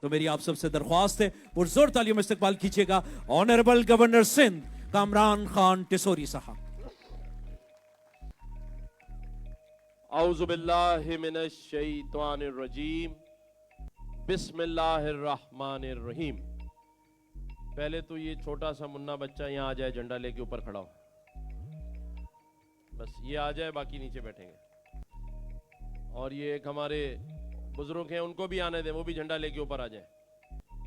तो मेरी आप सबसे दरख्वास्त है पुरजोर तालियों में इस्तकबाल कीजिएगा ऑनरेबल गवर्नर सिंध कामरान खान टिसोरी साहब। औज़ुबिल्लाहि मिनश शैतानिर रजीम, बिस्मिल्लाहिर रहमानिर रहीम। पहले तो ये छोटा सा मुन्ना बच्चा यहाँ आ जाए, झंडा लेके ऊपर खड़ा हो, बस ये आ जाए, बाकी नीचे बैठेंगे। और ये एक हमारे बुजुर्ग हैं, उनको भी आने दें, वो भी झंडा लेके ऊपर आ जाए।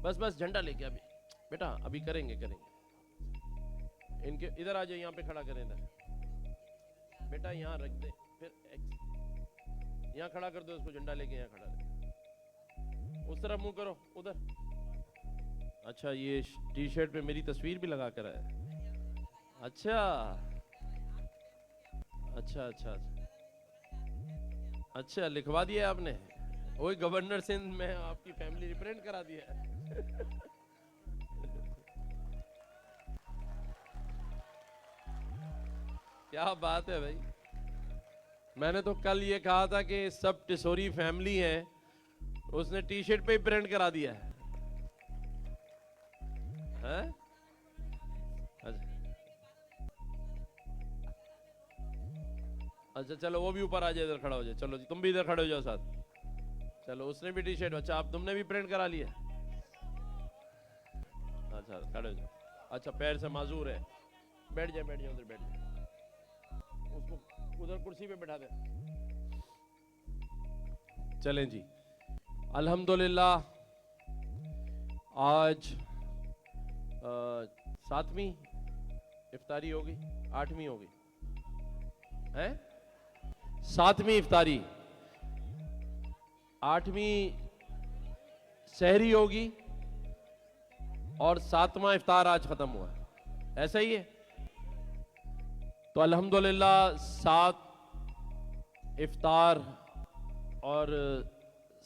बस बस झंडा लेके अभी बेटा, अभी करेंगे। इनके इधर आ जाए, यहाँ पे खड़ा करें इधर बेटा, यहाँ रख दे, फिर यहाँ खड़ा कर दो इसको, झंडा लेके यहाँ खड़ा रहे। उस तरफ मुंह करो, उधर। अच्छा, ये टी शर्ट पे मेरी तस्वीर भी लगा कर है। अच्छा अच्छा अच्छा अच्छा, लिखवा दिया आपने? वही गवर्नर सिंध में आपकी फैमिली रिप्रेजेंट करा दिया है। क्या बात है भाई। मैंने तो कल ये कहा था कि सब टिसोरी फैमिली है, उसने टी शर्ट पे ही प्रिंट करा दिया है। अच्छा चलो, वो भी ऊपर आ जाए, इधर खड़ा हो जाए। चलो जी, तुम भी इधर खड़े हो जाओ साथ। चलो, उसने भी टी शर्ट, अच्छा आप तुमने भी प्रिंट करा लिया? अच्छा खड़े हो जाओ। अच्छा, पैर से माजूर है, बैठ जाए बैठ जाए, उधर बैठ जाए, उसको उधर कुर्सी पे बैठा दे। चलें जी, अल्हम्दुलिल्लाह। आज 7वीं इफ्तारी होगी, 8वीं होगी, है 7वीं इफ्तारी, 8वीं सहरी होगी और 7वां इफ्तार आज खत्म हुआ, ऐसा ही है। तो अल्हम्दुलिल्लाह 7 इफ्तार और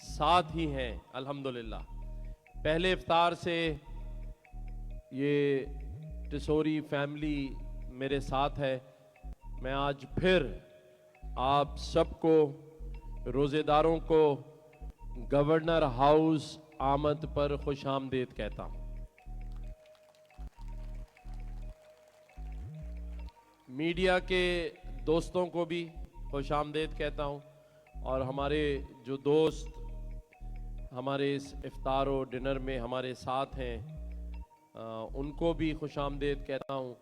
7 ही हैं अल्हम्दुलिल्लाह। पहले इफ्तार से ये टिसोरी फैमिली मेरे साथ है। मैं आज फिर आप सबको, रोजेदारों को गवर्नर हाउस आमद पर खुश आमदीद कहता हूं। मीडिया के दोस्तों को भी खुश आमदीद कहता हूं, और हमारे जो दोस्त हमारे इस इफ्तार और डिनर में हमारे साथ हैं, उनको भी खुश आमदीद कहता हूं।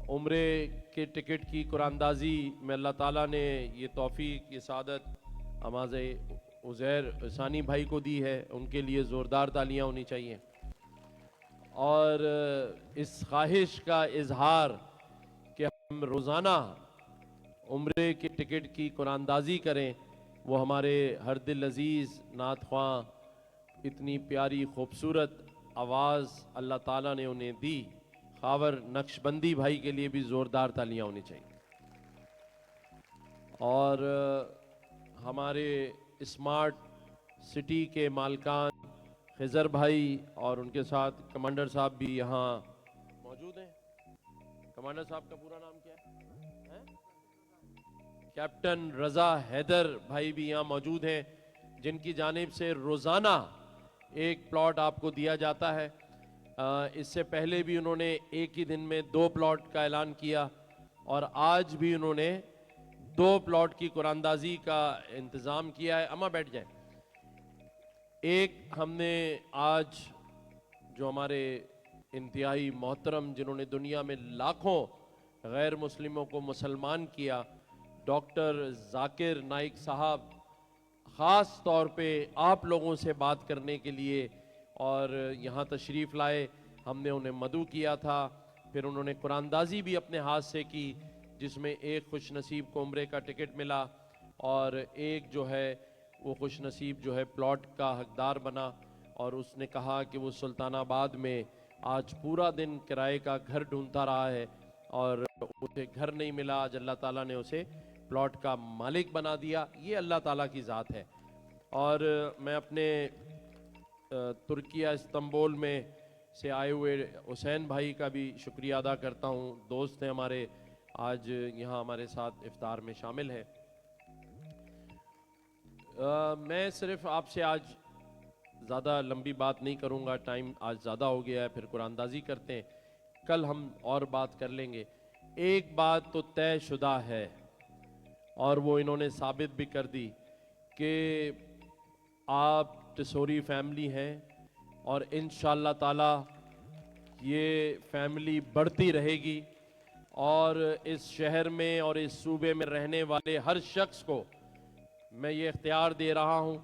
उम्रे के टिकट की कुरानदाजी में अल्लाह ताला ने ये तौफीक, ये सादत हमारे उज़ैर सानी भाई को दी है, उनके लिए ज़ोरदार तालियां होनी चाहिए। और इस ख्वाहिश का इजहार कि हम रोज़ाना उम्रे के टिकट की कुरानदाजी करें, वो हमारे हर दिल अजीज़ नात ख्वां, इतनी प्यारी खूबसूरत आवाज़ अल्लाह ताला ने उन्हें दी, खावर नक्शबंदी भाई के लिए भी ज़ोरदार तालियां होनी चाहिए। और हमारे स्मार्ट सिटी के मालकान खिजर भाई और उनके साथ कमांडर साहब भी यहाँ मौजूद हैं। कमांडर साहब का पूरा नाम क्या है? कैप्टन रजा हैदर भाई भी यहाँ मौजूद हैं, जिनकी जानिब से रोज़ाना एक प्लॉट आपको दिया जाता है। इससे पहले भी उन्होंने एक ही दिन में 2 प्लॉट का ऐलान किया, और आज भी उन्होंने 2 प्लॉट की कुरानदाजी का इंतज़ाम किया है। अम्मा बैठ जाए। एक हमने आज जो हमारे इंतहाई मोहतरम, जिन्होंने दुनिया में लाखों गैर मुस्लिमों को मुसलमान किया, डॉक्टर जाकिर नाइक साहब ख़ास तौर पे आप लोगों से बात करने के लिए और यहाँ तशरीफ़ लाए। हमने उन्हें मदू किया था, फिर उन्होंने कुरानदाजी भी अपने हाथ से की, जिसमें एक खुश नसीब को उम्रे का टिकट मिला, और एक जो है वो खुश नसीब जो है प्लॉट का हकदार बना। और उसने कहा कि वो सुल्तानाबाद में आज पूरा दिन किराए का घर ढूंढता रहा है और उसे घर नहीं मिला। आज अल्लाह ताला ने उसे प्लॉट का मालिक बना दिया। ये अल्लाह ताला की ज़ात है। और मैं अपने तुर्किया इस्तांबुल में से आए हुए हुसैन भाई का भी शुक्रिया अदा करता हूँ। दोस्त हैं हमारे, आज यहाँ हमारे साथ इफ्तार में शामिल है। मैं सिर्फ आपसे आज ज़्यादा लंबी बात नहीं करूँगा, टाइम आज ज़्यादा हो गया है, फिर कुरानदाजी करते हैं, कल हम और बात कर लेंगे। एक बात तो तयशुदा है और वो इन्होंने साबित भी कर दी कि आप टिसोरी फैमिली हैं और इंशाअल्लाह ताला ये फैमिली बढ़ती रहेगी और इस शहर में और इस सूबे में रहने वाले हर शख्स को मैं ये इख्तियार दे रहा हूँ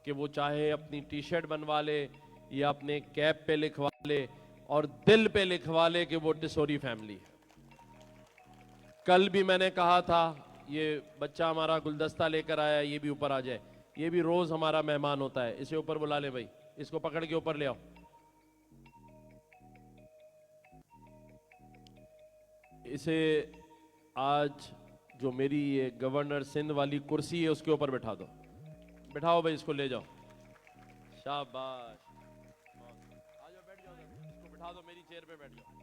कि वो चाहे अपनी टी शर्ट बनवा ले या अपने कैप पे लिखवा ले और दिल पे लिखवा ले कि वो टिसोरी फैमिली है। कल भी मैंने कहा था ये बच्चा हमारा गुलदस्ता लेकर आया, ये भी ऊपर आ जाए, ये भी रोज हमारा मेहमान होता है, इसे ऊपर बुला ले भाई, इसको पकड़ के ऊपर ले आओ। इसे आज जो मेरी ये गवर्नर सिंध वाली कुर्सी है उसके ऊपर बैठा दो, बैठाओ भाई, इसको ले जाओ, शाबाश, आ जाओ बैठ जाओ, इसको बैठा दो, मेरी चेयर पे बैठ जाओ।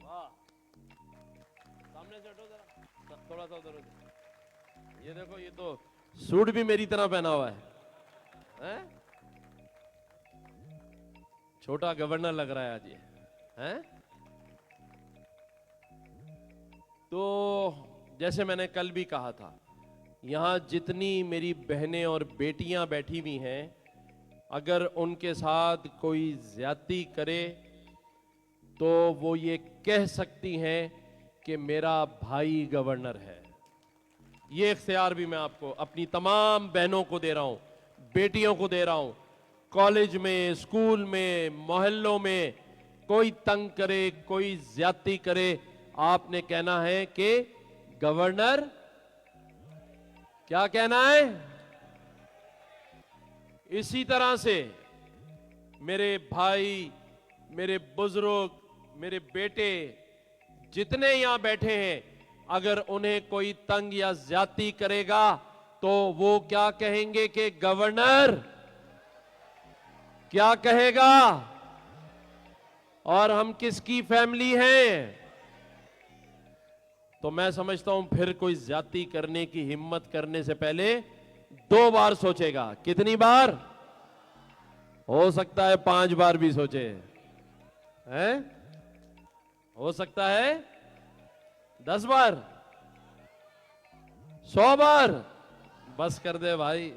वाह, सामने से हटो जरा, थोड़ा सा उधर हो जाओ। ये देखो, ये तो सूट भी मेरी तरह पहना हुआ है? छोटा गवर्नर लग रहा है आज ये, हैं? तो जैसे मैंने कल भी कहा था, यहां जितनी मेरी बहनें और बेटियां बैठी हुई हैं, अगर उनके साथ कोई ज्यादती करे तो वो ये कह सकती हैं कि मेरा भाई गवर्नर है। ये इख्तियार भी मैं आपको अपनी तमाम बहनों को दे रहा हूं, बेटियों को दे रहा हूं। कॉलेज में, स्कूल में, मोहल्लों में कोई तंग करे, कोई ज्यादती करे, आपने कहना है कि गवर्नर, क्या कहना है? इसी तरह से मेरे भाई, मेरे बुजुर्ग, मेरे बेटे जितने यहां बैठे हैं, अगर उन्हें कोई तंग या ज्यादती करेगा तो वो क्या कहेंगे कि गवर्नर, क्या कहेगा? और हम किसकी फैमिली हैं? तो मैं समझता हूं फिर कोई ज्यादती करने की हिम्मत करने से पहले 2 बार सोचेगा। कितनी बार? हो सकता है 5 बार भी सोचे, हैं? हो सकता है 10 बार, 100 बार, बस कर दे भाई।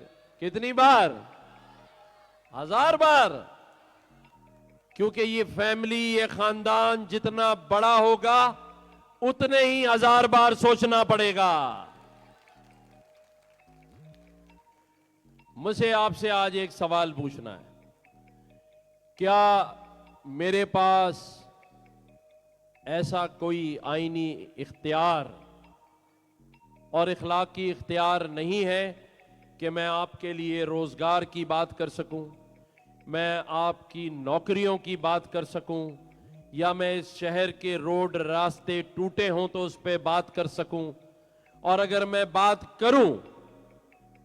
कितनी बार? 1000 बार। क्योंकि ये फैमिली, ये खानदान जितना बड़ा होगा उतने ही 1000 बार सोचना पड़ेगा। मुझे आपसे आज एक सवाल पूछना है, क्या मेरे पास ऐसा कोई आईनी इख्तियार और इखलाकी इख्तियार नहीं है कि मैं आपके लिए रोजगार की बात कर सकूं, मैं आपकी नौकरियों की बात कर सकूं, या मैं इस शहर के रोड रास्ते टूटे हों तो उस पर बात कर सकूं? और अगर मैं बात करूं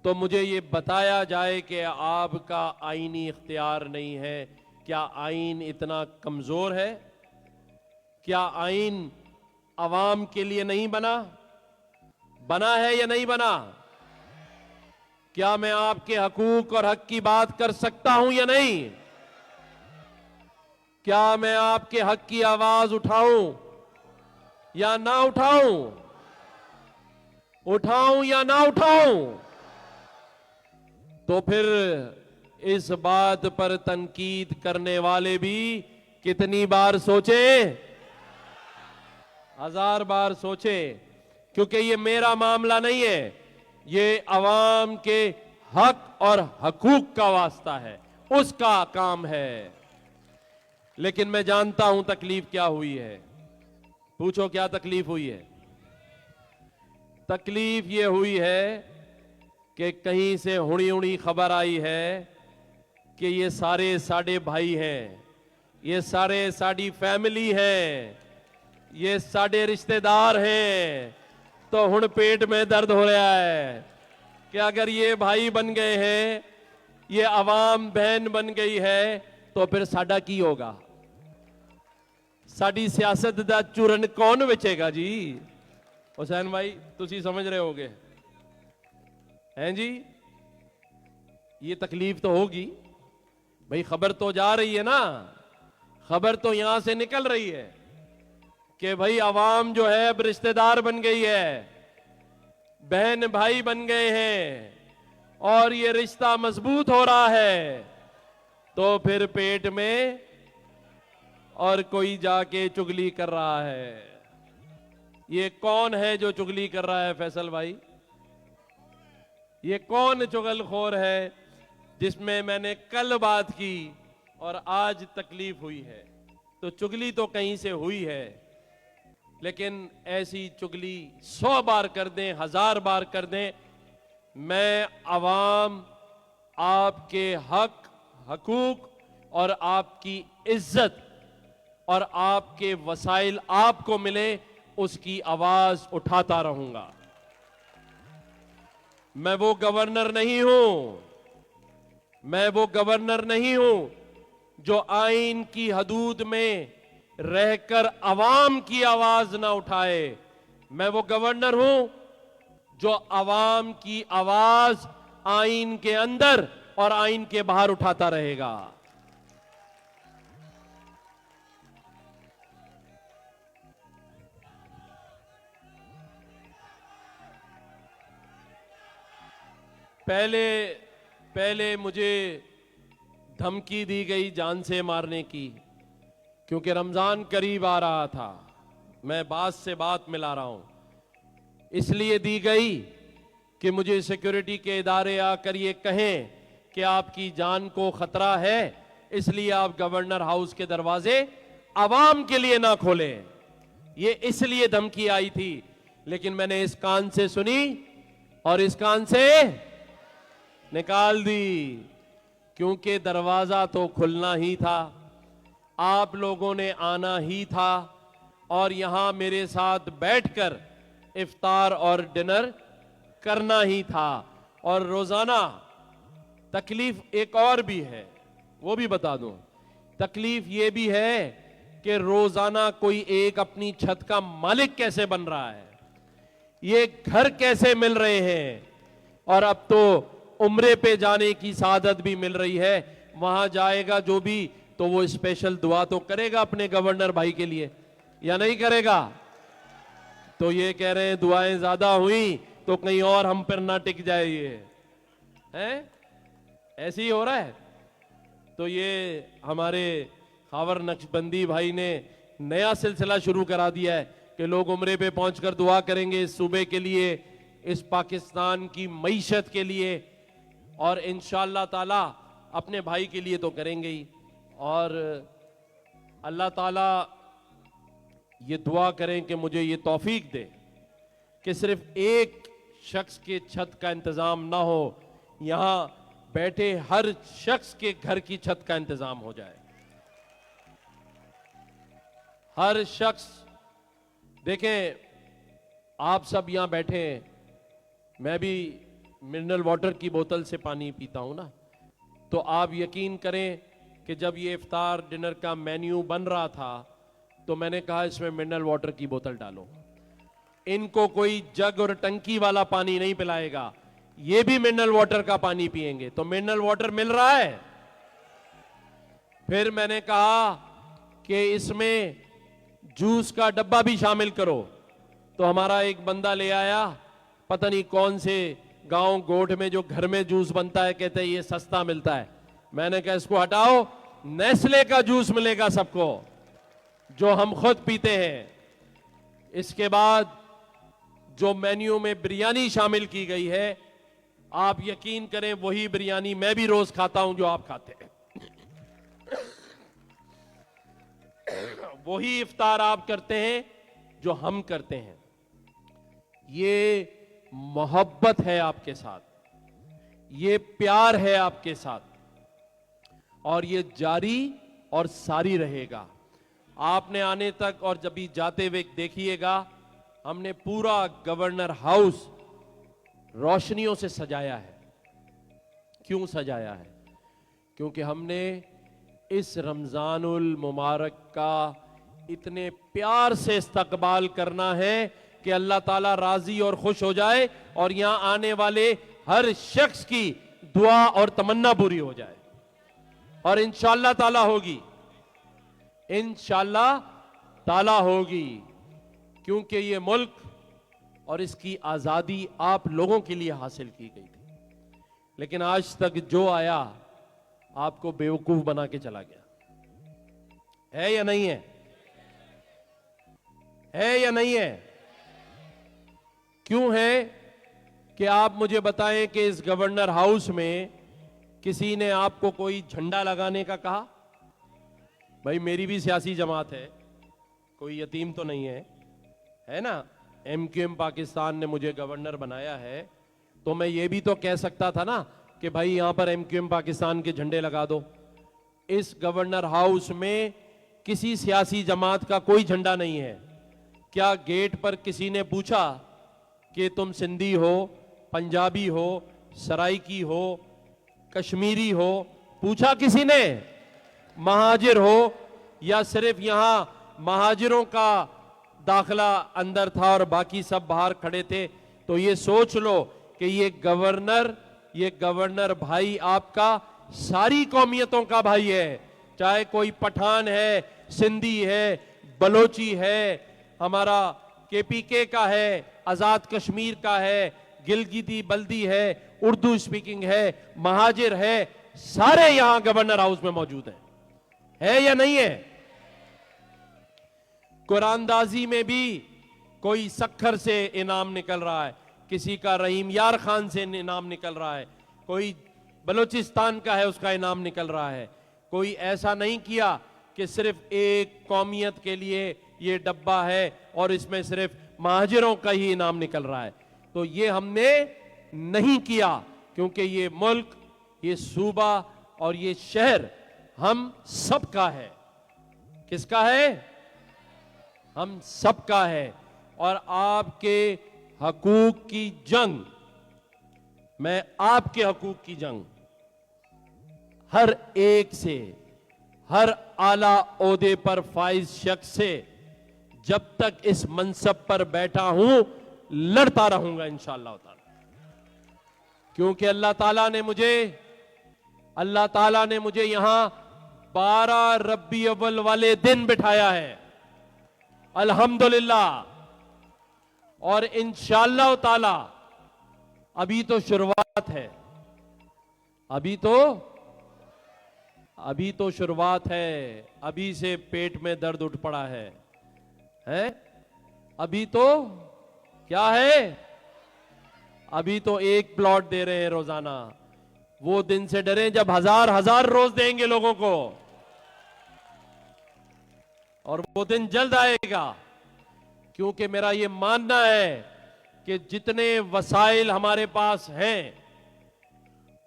तो मुझे ये बताया जाए कि आपका आईनी इख्तियार नहीं है। क्या आईन इतना कमजोर है? क्या आईन अवाम के लिए नहीं बना? बना है या नहीं बना? क्या मैं आपके हकूक और हक की बात कर सकता हूं या नहीं? क्या मैं आपके हक की आवाज उठाऊं या ना उठाऊं? उठाऊं या ना उठाऊं? तो फिर इस बात पर तनकीद करने वाले भी कितनी बार सोचे? 1000 बार सोचे। क्योंकि ये मेरा मामला नहीं है, ये अवाम के हक और हकूक का वास्ता है, उसका काम है। लेकिन मैं जानता हूं तकलीफ क्या हुई है। पूछो क्या तकलीफ हुई है? तकलीफ ये हुई है कि कहीं से हुड़ी हुड़ी खबर आई है कि ये सारे साडे भाई हैं, ये सारे साडी फैमिली हैं, ये साडे रिश्तेदार हैं। तो हुण पेट में दर्द हो रहा है कि अगर ये भाई बन गए हैं, ये अवाम बहन बन गई है, तो फिर साडा की होगा? ਸਾਡੀ ਸਿਆਸਤ ਦਾ ਚੂਰਨ ਕੌਣ ਵੇਚੇਗਾ ਜੀ? हुसैन भाई तुसी समझ रहे होगे हैं जी, ये तकलीफ तो होगी भाई। खबर तो जा रही है ना, खबर तो यहां से निकल रही है कि भाई आवाम जो है अब रिश्तेदार बन गई है, बहन भाई बन गए हैं और ये रिश्ता मजबूत हो रहा है। तो फिर पेट में और कोई जाके चुगली कर रहा है। ये कौन है जो चुगली कर रहा है फैसल भाई? ये कौन चुगलखोर है जिसमें मैंने कल बात की और आज तकलीफ हुई है? तो चुगली तो कहीं से हुई है, लेकिन ऐसी चुगली 100 बार कर दें, 1000 बार कर दें, मैं आवाम आपके हक, हकूक और आपकी इज्जत और आपके वसाइल आपको मिले, उसकी आवाज उठाता रहूंगा। मैं वो गवर्नर नहीं हूं, मैं वो गवर्नर नहीं हूं जो आइन की हदूद में रहकर आवाम की आवाज ना उठाए। मैं वो गवर्नर हूं जो आवाम की आवाज आइन के अंदर और आइन के बाहर उठाता रहेगा। पहले मुझे धमकी दी गई जान से मारने की, क्योंकि रमजान करीब आ रहा था। मैं बात से बात मिला रहा हूं, इसलिए दी गई कि मुझे सिक्योरिटी के इदारे आकर ये कहें कि आपकी जान को खतरा है, इसलिए आप गवर्नर हाउस के दरवाजे आवाम के लिए ना खोलें। ये इसलिए धमकी आई थी, लेकिन मैंने इस कान से सुनी और इस कान से निकाल दी, क्योंकि दरवाजा तो खुलना ही था, आप लोगों ने आना ही था और यहां मेरे साथ बैठकर इफ्तार और डिनर करना ही था। और रोजाना तकलीफ एक और भी है, वो भी बता दूं। तकलीफ ये भी है कि रोजाना कोई एक अपनी छत का मालिक कैसे बन रहा है, ये घर कैसे मिल रहे हैं, और अब तो उम्रे पे जाने की सादत भी मिल रही है। वहां जाएगा जो भी, तो वो स्पेशल दुआ तो करेगा अपने गवर्नर भाई के लिए, या नहीं करेगा? तो ये कह रहे हैं दुआएं ज्यादा हुई तो कहीं और हम पर ना टिक जाए, ये है ऐसे ही हो रहा है। तो ये हमारे खावर नक्शबंदी भाई ने नया सिलसिला शुरू करा दिया है कि लोग उम्रे पे पहुंचकर दुआ करेंगे इस सूबे के लिए, इस पाकिस्तान की मईशत के लिए, और इंशाअल्लाह ताला अपने भाई के लिए तो करेंगे ही। और अल्लाह ताला ये दुआ करें कि मुझे ये तौफीक दे कि सिर्फ एक शख्स के छत का इंतजाम ना हो, यहां बैठे हर शख्स के घर की छत का इंतजाम हो जाए। हर शख्स, देखें आप सब यहां बैठे हैं, मैं भी मिनरल वाटर की बोतल से पानी पीता हूं ना, तो आप यकीन करें कि जब ये इफ्तार डिनर का मेन्यू बन रहा था तो मैंने कहा इसमें मिनरल वाटर की बोतल डालो। इनको कोई जग और टंकी वाला पानी नहीं पिलाएगा, ये भी मिनरल वाटर का पानी पिएंगे। तो मिनरल वाटर मिल रहा है। फिर मैंने कहा कि इसमें जूस का डब्बा भी शामिल करो, तो हमारा एक बंदा ले आया, पता नहीं कौन से गांव गोठ में जो घर में जूस बनता है, कहते हैं ये सस्ता मिलता है। मैंने कहा इसको हटाओ, नेस्ले का जूस मिलेगा सबको, जो हम खुद पीते हैं। इसके बाद जो मेन्यू में बिरयानी शामिल की गई है, आप यकीन करें वही बिरयानी मैं भी रोज खाता हूं जो आप खाते हैं। वही इफ्तार आप करते हैं जो हम करते हैं। ये मोहब्बत है आपके साथ, ये प्यार है आपके साथ, और ये जारी और सारी रहेगा। आपने आने तक और जब भी जाते हुए देखिएगा, हमने पूरा गवर्नर हाउस रोशनियों से सजाया है। क्यों सजाया है? क्योंकि हमने इस रमजानुल मुबारक का इतने प्यार से इस्तकबाल करना है कि अल्लाह ताला राजी और खुश हो जाए और यहां आने वाले हर शख्स की दुआ और तमन्ना पूरी हो जाए। और इंशाअल्लाह ताला होगी, इंशाअल्लाह ताला होगी, क्योंकि ये मुल्क और इसकी आजादी आप लोगों के लिए हासिल की गई थी। लेकिन आज तक जो आया आपको बेवकूफ बना के चला गया, है या नहीं है? है या नहीं है? क्यों है कि आप मुझे बताएं कि इस गवर्नर हाउस में किसी ने आपको कोई झंडा लगाने का कहा? भाई मेरी भी सियासी जमात है, कोई यतीम तो नहीं है ना? एमक्यूएम पाकिस्तान ने मुझे गवर्नर बनाया है, तो मैं ये भी तो कह सकता था ना कि भाई यहां पर एमक्यूएम पाकिस्तान के झंडे लगा दो। इस गवर्नर हाउस में किसी सियासी जमात का कोई झंडा नहीं है। क्या गेट पर किसी ने पूछा कि तुम सिंधी हो, पंजाबी हो, सराइकी हो, कश्मीरी हो? पूछा किसी ने? महाजिर हो? या सिर्फ यहां महाजिरों का दाखला अंदर था और बाकी सब बाहर खड़े थे? तो ये सोच लो कि ये गवर्नर भाई आपका सारी कौमियतों का भाई है, चाहे कोई पठान है, सिंधी है, बलोची है, हमारा केपीके का है, आजाद कश्मीर का है, गिलगिती बल्दी है, उर्दू स्पीकिंग है, महाजिर है, सारे यहां गवर्नर हाउस में मौजूद हैं। है या नहीं है? कुरानदाजी में भी कोई सखर से इनाम निकल रहा है, किसी का रहीम यार खान से इनाम निकल रहा है, कोई बलूचिस्तान का है उसका इनाम निकल रहा है। कोई ऐसा नहीं किया कि सिर्फ एक कौमियत के लिए ये डब्बा है और इसमें सिर्फ महाजिरों का ही इनाम निकल रहा है। तो ये हमने नहीं किया, क्योंकि ये मुल्क, ये सूबा और ये शहर हम सबका है। किसका है? हम सबका है। और आपके हकूक की जंग, मैं आपके हकूक की जंग हर एक से, हर आला ओहदे पर फाइज शख्स से जब तक इस मनसब पर बैठा हूं लड़ता रहूंगा इंशाअल्लाह ताला। क्योंकि अल्लाह ताला ने मुझे यहां 12 रब्बी अव्वल वाले दिन बिठाया है, अल्हम्दुलिल्लाह। और इंशाअल्लाह ताला अभी तो शुरुआत है, अभी तो शुरुआत है। अभी से पेट में दर्द उठ पड़ा है? अभी तो क्या है? अभी तो एक प्लॉट दे रहे हैं रोजाना। वो दिन से डरे जब हजार हजार रोज देंगे लोगों को, और वो दिन जल्द आएगा। क्योंकि मेरा ये मानना है कि जितने वसाइल हमारे पास हैं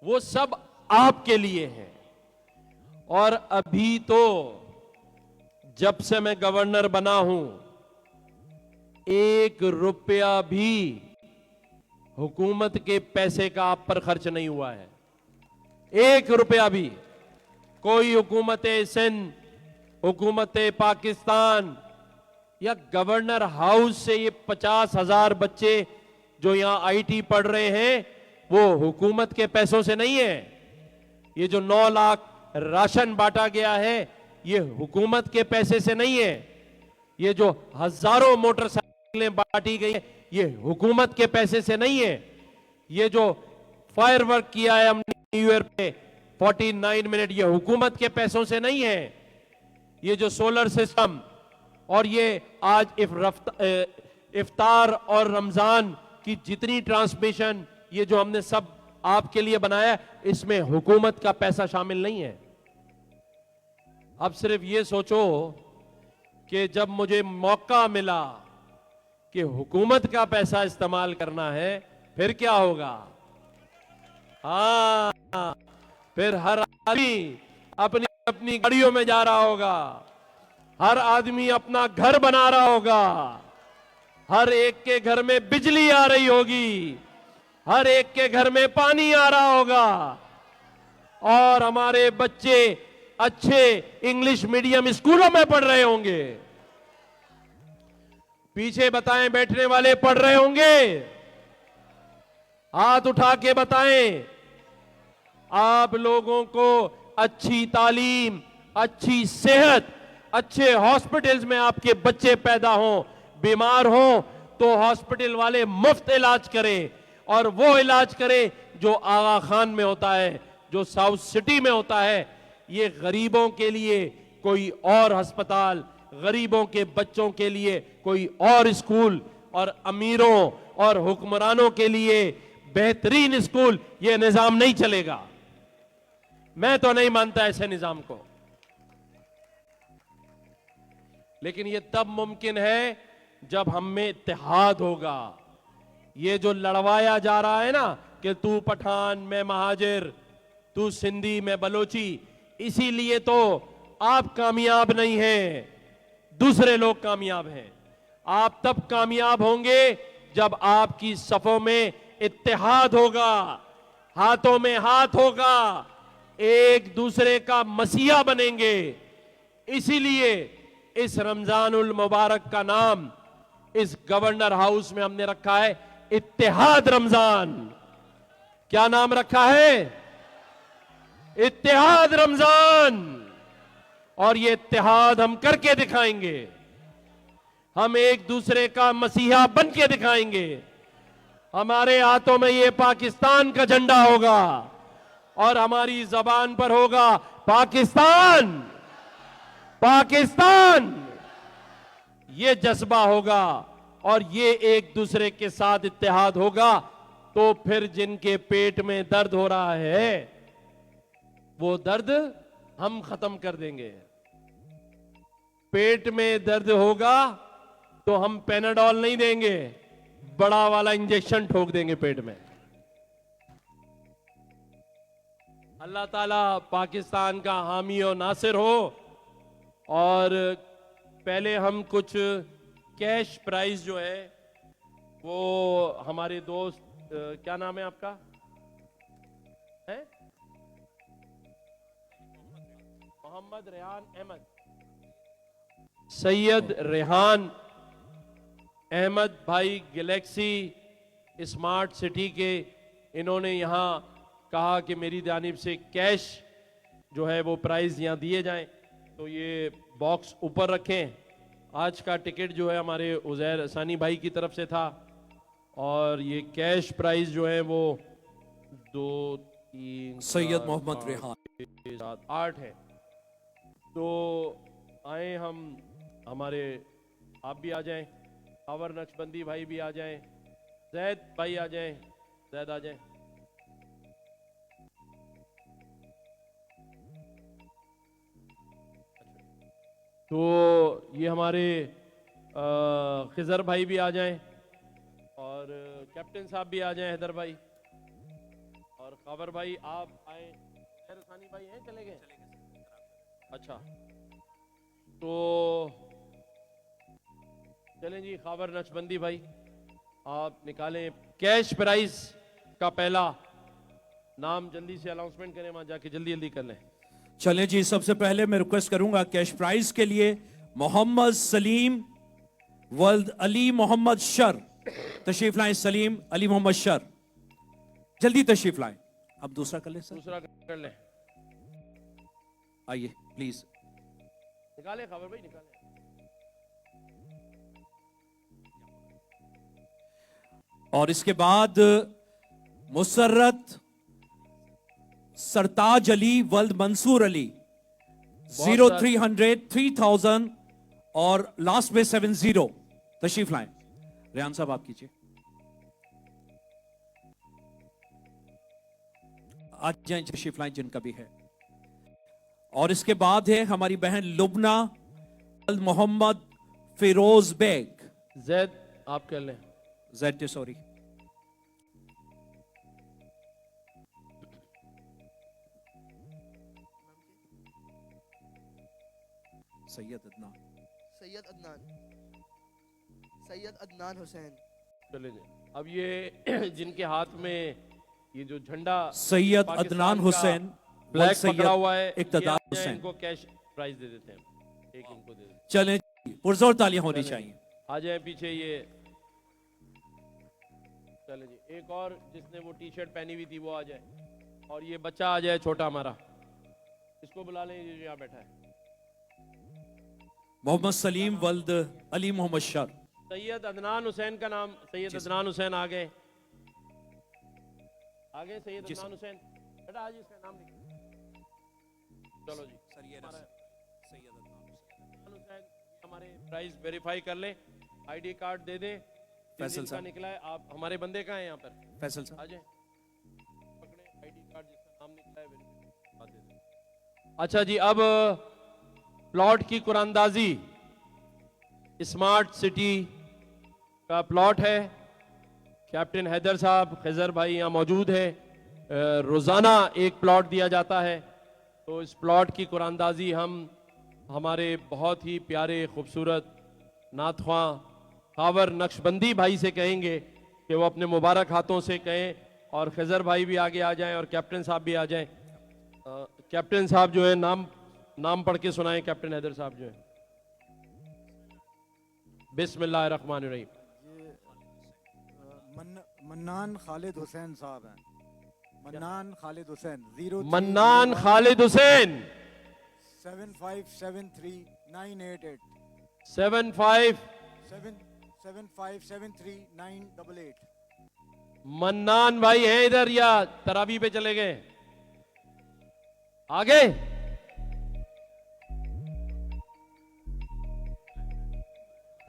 वो सब आपके लिए हैं। और अभी तो जब से मैं गवर्नर बना हूं, 1 रुपया भी हुकूमत के पैसे का आप पर खर्च नहीं हुआ है। 1 रुपया भी। कोई हुकूमत सिंध, हुकूमत पाकिस्तान या गवर्नर हाउस से ये 50,000 बच्चे जो यहां आईटी पढ़ रहे हैं, वो हुकूमत के पैसों से नहीं है। ये जो 9 लाख राशन बांटा गया है, ये हुकूमत के पैसे से नहीं है। ये जो हजारों मोटरसाइकिलें बांटी गई है, ये हुकूमत के पैसे से नहीं है। ये जो फायर वर्क किया है हमने न्यू ईयर पे 49 मिनट, ये हुकूमत के पैसों से नहीं है। ये जो सोलर सिस्टम और ये आज इफ्तार और रमजान की जितनी ट्रांसमिशन, ये जो हमने सब आपके लिए बनाया, इसमें हुकूमत का पैसा शामिल नहीं है। अब सिर्फ ये सोचो कि जब मुझे मौका मिला कि हुकूमत का पैसा इस्तेमाल करना है, फिर क्या होगा? हाँ, फिर हर आदमी अपनी अपनी गाड़ियों में जा रहा होगा, हर आदमी अपना घर बना रहा होगा, हर एक के घर में बिजली आ रही होगी, हर एक के घर में पानी आ रहा होगा, और हमारे बच्चे अच्छे इंग्लिश मीडियम स्कूलों में पढ़ रहे होंगे। पीछे बताएं, बैठने वाले पढ़ रहे होंगे, हाथ उठा के बताएं। आप लोगों को अच्छी तालीम, अच्छी सेहत, अच्छे हॉस्पिटल्स में आपके बच्चे पैदा हों, बीमार हों तो हॉस्पिटल वाले मुफ्त इलाज करें, और वो इलाज करें जो आगा खान में होता है, जो साउथ सिटी में होता है। ये गरीबों के लिए कोई और अस्पताल, गरीबों के बच्चों के लिए कोई और स्कूल, और अमीरों और हुक्मरानों के लिए बेहतरीन स्कूल, ये निजाम नहीं चलेगा। मैं तो नहीं मानता ऐसे निजाम को। लेकिन ये तब मुमकिन है जब हम में इत्तेहाद होगा। ये जो लड़वाया जा रहा है ना कि तू पठान मैं महाजिर, तू सिंधी मैं बलोची, इसीलिए तो आप कामयाब नहीं हैं, दूसरे लोग कामयाब हैं। आप तब कामयाब होंगे जब आपकी सफों में इत्तेहाद होगा, हाथों में हाथ होगा, एक दूसरे का मसीहा बनेंगे। इसीलिए इस रमजानुल मुबारक का नाम इस गवर्नर हाउस में हमने रखा है इत्तेहाद रमजान। क्या नाम रखा है? इत्तेहाद रमजान। और ये इत्तेहाद हम करके दिखाएंगे। हम एक दूसरे का मसीहा बन के दिखाएंगे। हमारे हाथों में ये पाकिस्तान का झंडा होगा और हमारी जबान पर होगा पाकिस्तान, पाकिस्तान। ये जज्बा होगा और ये एक दूसरे के साथ इत्तेहाद होगा, तो फिर जिनके पेट में दर्द हो रहा है वो दर्द हम खत्म कर देंगे। पेट में दर्द होगा तो हम पेनाडॉल नहीं देंगे, बड़ा वाला इंजेक्शन ठोक देंगे पेट में। अल्लाह ताला पाकिस्तान का हामी और नासिर हो। और पहले हम कुछ कैश प्राइज जो है वो हमारे दोस्त क्या नाम है आपका? है मोहम्मद रेहान अहमद, सैयद रेहान अहमद भाई गैलेक्सी स्मार्ट सिटी के, इन्होंने यहां कहा कि मेरी जानिब से कैश जो है वो प्राइज यहां दिए जाएं, तो ये बॉक्स ऊपर रखें। आज का टिकट जो है हमारे उजैर सानी भाई की तरफ से था, और ये कैश प्राइज जो है वो 2 3 सैयद मोहम्मद रेहान 7 8 है। तो आए हम, हमारे आप भी आ जाएं, आवर नक्शबंदी भाई भी आ जाएं, जैद भाई आ जाएं, जैद आ जाएं। तो ये हमारे खिजर भाई भी आ जाएं, और कैप्टन साहब भी आ जाएं, हैदर भाई और खबर भाई आप आए। सानी भाई हैं, चले गए? अच्छा, तो चलें जी। खबर नक्शबंदी भाई आप निकालें कैश प्राइज का पहला नाम, जल्दी से अनाउंसमेंट करें, वहां जाके जल्दी जल्दी कर लें। चलें जी, सबसे पहले मैं रिक्वेस्ट करूंगा कैश प्राइज के लिए मोहम्मद सलीम वल्द अली मोहम्मद शर तशरीफ लाएं। सलीम अली मोहम्मद शर, जल्दी तशरीफ लाएं। अब दूसरा कर लें सर, दूसरा कर लें। आइए प्लीज। निकालें खबर भाई, निकालें। और इसके बाद मुसर्रत सरताज अली वल्द मंसूर अली 0300 3000 और लास्ट में 70 तशरीफ लाएं। रेहान साहब आप कीजिए, आज जाएं, तशरीफ लाएं जिनका भी है। और इसके बाद है हमारी बहन लुबना वल्द मोहम्मद फिरोज बेग। जैद आप कर लें। Z sorry, Syed Adnan, Syed Adnan, Syed Adnan Hussain. चले जी। अब ये जिनके हाथ में ये जो झंडा सैयद पाकिस्तान अदनान का हुसैन ब्लैक सैयद पकड़ा हुआ है, इक़्तिदार ये हुसैन। इनको कैश प्राइज दे देते हैं, एक इनको दे देते हैं। चलें, पुरजोर तालियां होनी चाहिए। आ जाए पीछे ये। चले जी, एक और जिसने वो टी शर्ट पहनी हुई थी वो आ जाए, और ये बच्चा आ जाए छोटा हमारा, इसको बुला लें, ये जो यहाँ बैठा है। मोहम्मद सलीम वल्द अली मोहम्मद शर। सैयद अदनान हुसैन का नाम, सैयद अदनान हुसैन आ गए, सैयद अदनान हुसैन बेटा आज इसका नाम लिखो। चलो जी सर ये हमारा सैयद अदनान हुसैन हमारे प्राइस वेरीफाई कर लें, आईडी कार्ड दे दें। फैसल का साहब। निकला है, आप हमारे बंदे कहाँ हैं यहाँ पर, फैसल साहब। आ जाए, पकड़े आईडी कार्ड जिसका नाम निकला है वेरीफाई दे दें। अच्छा जी, अब प्लॉट की कुरानदाजी स्मार्ट सिटी का प्लॉट है। कैप्टन हैदर साहब, खिजर भाई यहाँ मौजूद है। रोजाना एक प्लॉट दिया जाता है, तो इस प्लॉट की कुरानदाजी हम हमारे बहुत ही प्यारे खूबसूरत नाथख्वां कावर नक्शबंदी भाई से कहेंगे कि वो अपने मुबारक हाथों से कहें, और खिजर भाई भी आगे आ जाएं और कैप्टन साहब भी आ जाएं। कैप्टन साहब जो है नाम पढ़ के सुनाएं, कैप्टन हैदर साहब जो है। बिस्मिल्लाहिर्रहमानिर्रहीम। मन्नान खालिद हुसैन साहब हैं। Mannan Khalid Hussain 0 mannan Khalid Hussain 75739888 75 75739888। Mannan भाई हैं इधर या तरावी पे चले गए? आगे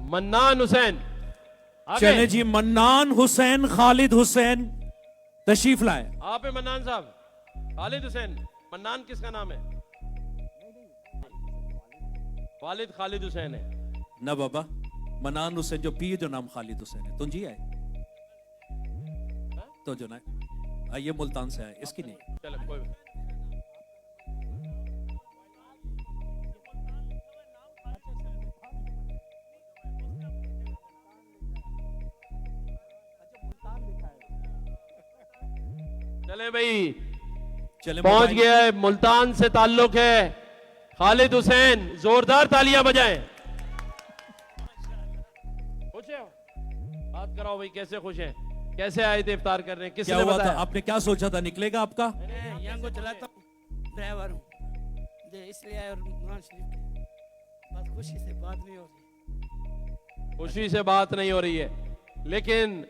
मन्नान हुसैन आगे। चले जी, मन्नान हुसैन खालिद हुसैन तशरीफ लाए। आप है मन्नान साहब, खालिद हुसैन। मन्नान किसका नाम है? वालिद खालिद हुसैन है ना बाबा, मन्नान हुसैन जो पी जो नाम खालिद हुसैन है। तुम जी आए तो जो ना ये मुल्तान से आए, इसकी नहीं। चलो कोई चले भाई, चले पहुंच मोबाइल- गया है, मुल्तान से ताल्लुक है खालिद हुसैन। जोरदार तालियां बजाएं। खुश है? बात कराओ भाई, कैसे खुश हैं? कैसे आए थे इफ्तार करने? क्या किसने हुआ था? बताया? आपने क्या सोचा था निकलेगा आपका? मैं यहाँ को चलाता हूँ, ड्राइवर हूँ, इसलिए आया। और कुरान शरीफ की बस खुशी से बात नहीं हो रही। खुशी से बात नहीं हो रही है, लेकिन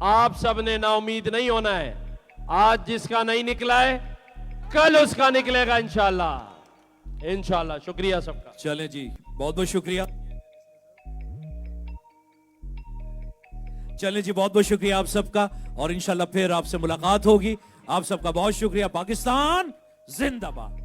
आप सब ने नाउमीद नहीं होना है। आज जिसका नहीं निकला है, कल उसका निकलेगा इंशाल्लाह। इंशाल्लाह। शुक्रिया सबका। चले जी, बहुत बहुत शुक्रिया। चले जी, बहुत बहुत शुक्रिया आप सबका, और इंशाल्लाह फिर आपसे मुलाकात होगी। आप सबका बहुत शुक्रिया। पाकिस्तान जिंदाबाद।